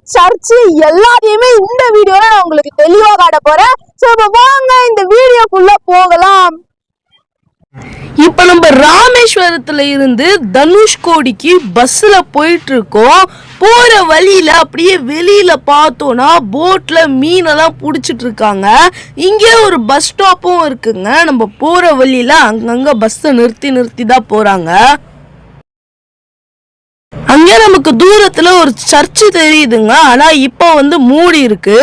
Church எல்லாத்தையுமே இந்த வீடியோல நான் உங்களுக்கு தெளிவா காட்ட போறேன். சோ வாங்க இந்த வீடியோக்குள்ள போகலாம். இப்ப நம்ம ராமேஸ்வரத்துல இருந்து தனுஷ்கோடிக்கு பஸ்ல போயிட்டு இருக்கோம். போற வழியில அப்படியே வெளியில பார்த்தோம்னா போட்ல மீனெல்லாம் புடிச்சிட்டு இருக்காங்க. இங்கே ஒரு பஸ் ஸ்டாப்பும் இருக்குங்க. நம்ம போற வழியில அங்கங்க பஸ் நிறுத்தி தான் போறாங்க. அங்கே நமக்கு தூரத்துல ஒரு சர்ச்சு தெரியுதுங்க. ஆனா இப்ப மூடி இருக்கு.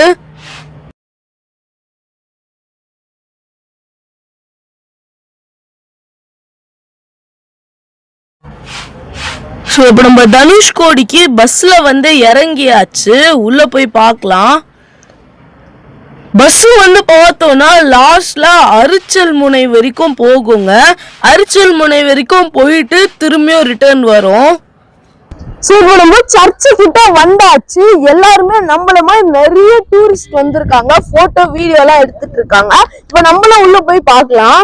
ஸோ இப்போ நம்ம தனுஷ்கோடிக்கு பஸ்ஸில் இறங்கியாச்சு. உள்ளே போய் பார்க்கலாம். பஸ்ஸு பார்த்தோன்னா லாஸ்ட்ல அரிச்சல் முனை வரைக்கும் போகுங்க. அரிச்சல் முனை வரைக்கும் போயிட்டு திரும்பியும் ரிட்டர்ன் வரும். ஸோ இப்போ நம்ம சர்ச்சு கிட்ட வந்தாச்சு. எல்லாருமே நம்மள மாதிரி நிறைய டூரிஸ்ட் வந்திருக்காங்க. போட்டோ வீடியோ எல்லாம் எடுத்துட்டு இருக்காங்க. இப்போ நம்மளும் உள்ள போய் பார்க்கலாம்.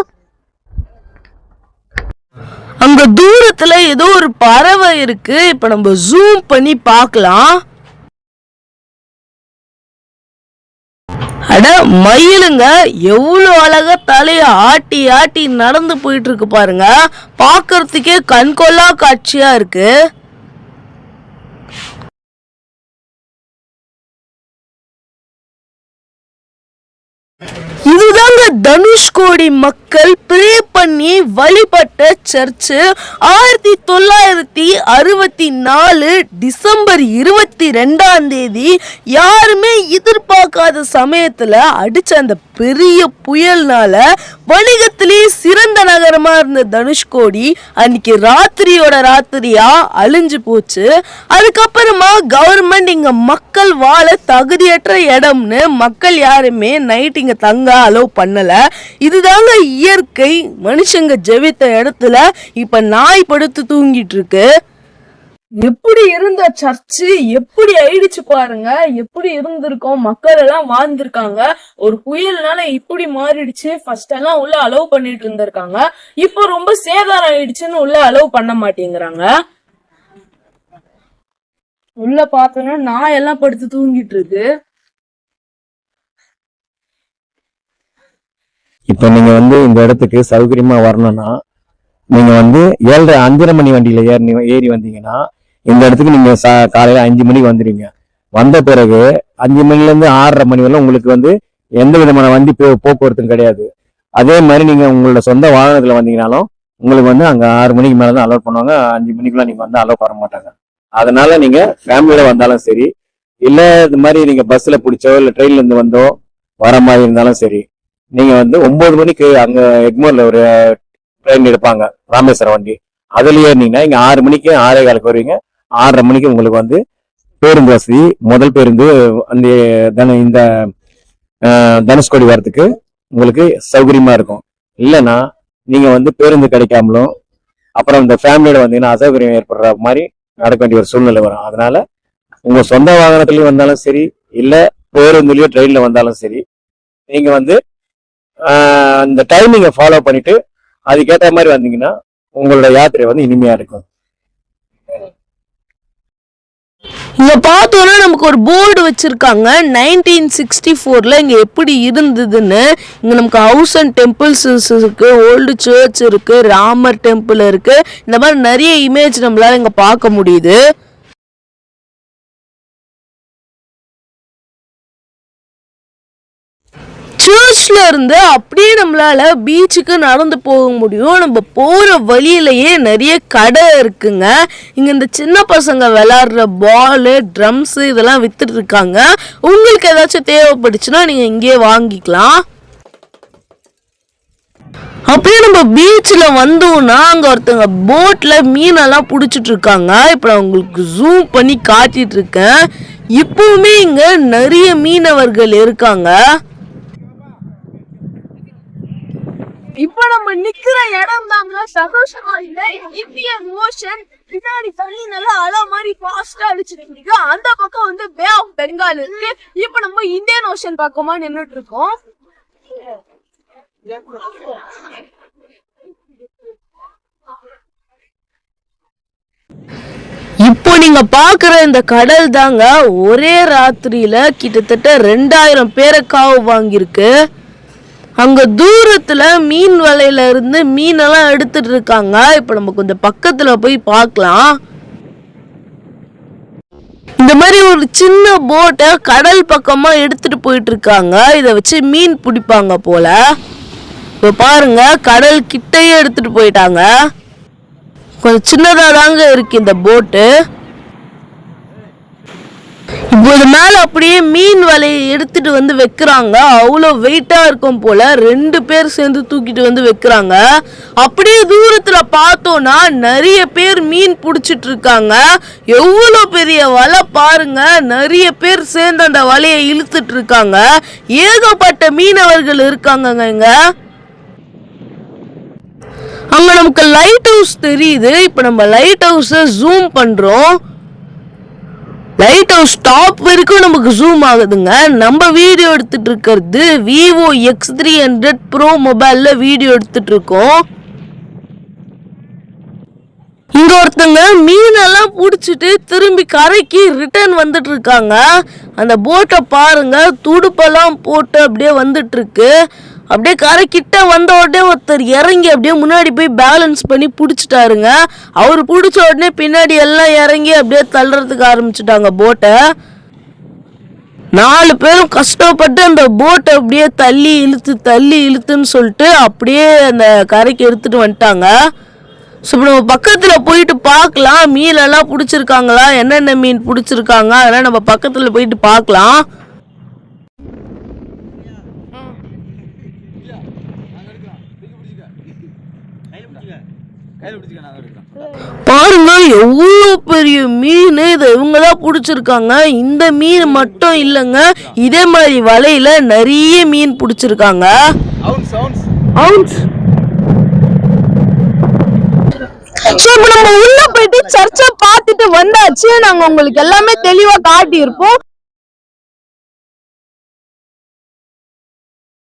அங்க தூரத்துல ஏதோ ஒரு பறவை இருக்கு. இப்ப நம்ம ஜூம் பண்ணி பார்க்கலாம். அட மயிலுங்க, எவ்வளவு அழகா தலைய ஆட்டி ஆட்டி நடந்து போயிட்டு இருக்கு பாருங்க. பாக்குறதுக்கே கண்கொள்ளா காட்சியா இருக்கு. இதுதாங்க தனுஷ்கோடி மக்கள் ப்ரே பண்ணி வழிபட்ட சர்ச்சு. 1964 டிசம்பர் 22 யாருமே எதிர்பார்க்காத சமயத்துல அடிச்ச அந்த பெரிய புயல்னால வணிகத்திலேயே சிறந்த நகரமா இருந்த தனுஷ்கோடி அன்னைக்கு ராத்திரியா அழிஞ்சு போச்சு. அதுக்கப்புறமா கவர்மெண்ட் இங்க மக்கள் வாழ தகுதியற்ற இடம்னு மக்கள் யாருமே நைட் இங்க தங்க அலோவ் பண்ணல. இதுதாங்க இயற்கை. மனுஷங்க ஜெபித்த இடத்துல இப்ப நாய் படுத்து தூங்கிட்டு இருக்கு. எப்படி இருந்த சர்ச்சு எப்படி ஆயிடுச்சு பாருங்க. எப்படி இருந்திருக்கோம், மக்கள் எல்லாம் வாழ்ந்திருக்காங்க. ஒரு புயல்னால இப்படி மாறிடுச்சு. ஃபர்ஸ்ட் எல்லாம் உள்ள அலோவ் பண்ணிட்டு இருந்திருக்காங்க. இப்போ ரொம்ப சேதாரம் ஆயிடுச்சுன்னு உள்ள அலோவ் பண்ண மாட்டேங்கிறாங்க. உள்ள பார்த்தோன்னா நாய் எல்லாம் படுத்து தூங்கிட்டு இருக்கு. இப்ப நீங்க இந்த இடத்துக்கு சௌகரியமா வரணும்னா நீங்க 7:30 5:30 மணி வண்டியில ஏறி வந்தீங்கன்னா இந்த இடத்துக்கு நீங்க காலையில 5 மணிக்கு வந்துடுவீங்க. வந்த பிறகு 5 மணில இருந்து 6:30 மணி வரலாம் உங்களுக்கு எந்த விதமான வண்டி போக்குவரத்தும் கிடையாது. அதே மாதிரி நீங்க உங்களோட சொந்த வாகனத்துல வந்தீங்கனாலும் உங்களுக்கு அங்க 6 மணிக்கு மேலதான் அலோவ் பண்ணுவாங்க. 5 மணிக்குள்ள நீங்க அலோவ் பண்ண மாட்டாங்க. அதனால நீங்க ஃபேமிலியோட வந்தாலும் சரி, இல்ல இது மாதிரி நீங்க பஸ்ல பிடிச்சோ இல்ல ட்ரெயின்ல இருந்து வந்தோ வர மாதிரி இருந்தாலும் சரி, நீங்க 9 மணிக்கு அங்க எக்மோர்ல ஒரு ட்ரெயின் எடுப்பாங்க, ராமேஸ்வரம் வண்டி. அதுலயே இருந்தீங்கன்னா இங்க 6 மணிக்கு 6:15 வருவீங்க. 6:30 மணிக்கு உங்களுக்கு பேருந்து வசதி, முதல் பேருந்து இந்த தனுஷ்கோடி வரத்துக்கு உங்களுக்கு சௌகரியமா இருக்கும். இல்லைன்னா நீங்க பேருந்து கிடைக்காமலும் அப்புறம் இந்த ஃபேமிலியோட வந்தீங்கன்னா அசௌகரியம் ஏற்படுற மாதிரி நடக்க வேண்டிய ஒரு சூழ்நிலை வரும். அதனால உங்க சொந்த வாகனத்திலயும் வந்தாலும் சரி, இல்ல பேருந்துலயோ ட்ரெயின்ல வந்தாலும் சரி, நீங்க இந்த டைமிங்கை ஃபாலோ பண்ணிட்டு அதுக்கேற்ற மாதிரி வந்தீங்கன்னா உங்களோட யாத்திரை இனிமையா இருக்கும். இங்க பார்த்தோன்னா நமக்கு ஒரு போர்டு வச்சிருக்காங்க. 1964 இங்க எப்படி இருந்ததுன்னு. இங்க நமக்கு ஹவுஸ் அண்ட் டெம்பிள்ஸ் இருக்கு, ஓல்டு சர்ச் இருக்கு, ராமர் டெம்பிள் இருக்கு. இந்த மாதிரி நிறைய இமேஜ் நம்மளால இங்க பார்க்க முடியுது. சர்ச்ல இருந்து அப்படியே நம்மளால பீச்சுக்கு நடந்து போக முடியும். நம்ம போற வழியிலேயே நிறைய கடை இருக்குங்க. இங்க இந்த சின்ன பசங்க விளையாடுற பால், ட்ரம்ஸ் இதெல்லாம் வித்துட்டு இருக்காங்க. உங்களுக்கு ஏதாச்சும் தேவைப்பட்டுச்சுன்னா நீங்க இங்கே வாங்கிக்கலாம். அப்படியே நம்ம பீச்சில் வந்தோம்னா அங்கே ஒருத்தவங்க போட்டில் மீனெல்லாம் பிடிச்சிட்டு இருக்காங்க. இப்போ நான் உங்களுக்கு ஜூம் பண்ணி காட்டிட்டு இருக்கேன். இப்பவுமே இங்கே நிறைய மீனவர்கள் இருக்காங்க. இப்ப நம்ம நிக்கிற இடம் தாங்க சந்தோஷமா இல்ல இந்தியன் ஓஷன். பின்னாடி தண்ணி நல்லா அலை மாதிரி ஃபாஸ்டா அடிச்சுட்டு இருக்கு. அந்த பக்கம் பே ஆஃப் பெங்கால் இருக்கு. இப்ப நம்ம இந்தியன் ஓஷன் பக்கமா நின்றுட்டு இருக்கோம். இப்போ நீங்க பாக்குற இந்த கடல் தாங்க ஒரே ராத்திரியில கிட்டத்தட்ட 2000 பேரை காவு வாங்கியிருக்கு. அங்க தூரத்துல மீன் வலையில இருந்து மீனெல்லாம் எடுத்துட்டு இருக்காங்க. இப்ப நம்ம கொஞ்சம் பக்கத்துல போய் பார்க்கலாம். இந்த மாதிரி ஒரு சின்ன போட்டை கடல் பக்கமா எடுத்துட்டு போயிட்டு இருக்காங்க. இதை வச்சு மீன் பிடிப்பாங்க போல. இப்ப பாருங்க, கடல் கிட்டையே எடுத்துட்டு போயிட்டாங்க. கொஞ்சம் சின்னதா தாங்க இருக்கு இந்த போட்டு. இப்போ இது மேல அப்படியே மீன் வலையை எடுத்துட்டு வந்து வைக்கிறாங்க. அவ்வளோ வெயிட்டா இருக்கும் போல. 2 பேர் சேர்ந்து தூக்கிட்டு வந்து வைக்கிறாங்க. அப்படியே தூரத்துல பார்த்தோம்னா நிறைய பேர் மீன் பிடிச்சிட்டு இருக்காங்க. எவ்வளோ பெரிய வலை பாருங்க. நிறைய பேர் சேர்ந்து அந்த வலையை இழுத்துட்டு இருக்காங்க. ஏகப்பட்ட மீனவர்கள் இருக்காங்க இங்க. அங்க நமக்கு லைட் ஹவுஸ் தெரியுது. இப்ப நம்ம லைட் ஹவுஸை ஜூம் பண்றோம். லைட் ஹவுஸ் டாப் வரைக்கும் நமக்கு ஜூம் ஆகுதுங்க. நம்ம வீடியோ எடுத்துட்டு இருக்கிறது Vivo X300 Pro மொபைல்ல வீடியோ எடுத்துட்டு இருக்கோம். இங்க ஒருத்தங்க மீனெல்லாம் பிடிச்சிட்டு திரும்பி கரைக்கு ரிட்டர்ன் வந்துட்டு இருக்காங்க. அந்த போட்டை பாருங்க, துடுப்பெல்லாம் போட்டு அப்படியே வந்துட்டு இருக்கு. அப்படியே கரை கிட்ட வந்த உடனே ஒருத்தர் இறங்கி அப்படியே முன்னாடி போய் பேலன்ஸ் பண்ணி பிடிச்சிட்டாருங்க. அவர் பிடிச்ச உடனே பின்னாடி எல்லாம் இறங்கி அப்படியே தள்ளுறதுக்கு ஆரம்பிச்சுட்டாங்க போட்டை. 4 பேரும் கஷ்டப்பட்டு அந்த போட்டை அப்படியே தள்ளி இழுத்துன்னு சொல்லிட்டு அப்படியே அந்த கரைக்கு எடுத்துட்டு வந்துட்டாங்க. ஸோ இப்போ நம்ம பக்கத்தில் போயிட்டு பார்க்கலாம், மீனெல்லாம் பிடிச்சிருக்காங்களா, என்னென்ன மீன் பிடிச்சிருக்காங்க அதெல்லாம் நம்ம பக்கத்தில் போயிட்டு பார்க்கலாம். பாருங்க எவ்வளவு பெரிய மீன். இதை இவங்க தான் பிடிச்சிருக்காங்க. இந்த மீன் மட்டும் இல்லைங்க, இதே மாதிரி வலையில நிறைய மீன் பிடிச்சிருக்காங்க. நம்ம உள்ள போயிட்டு சர்ச்சை பார்த்துட்டு வந்தாச்சு. நாங்க உங்களுக்கு எல்லாமே தெளிவா காட்டி இருப்போம்.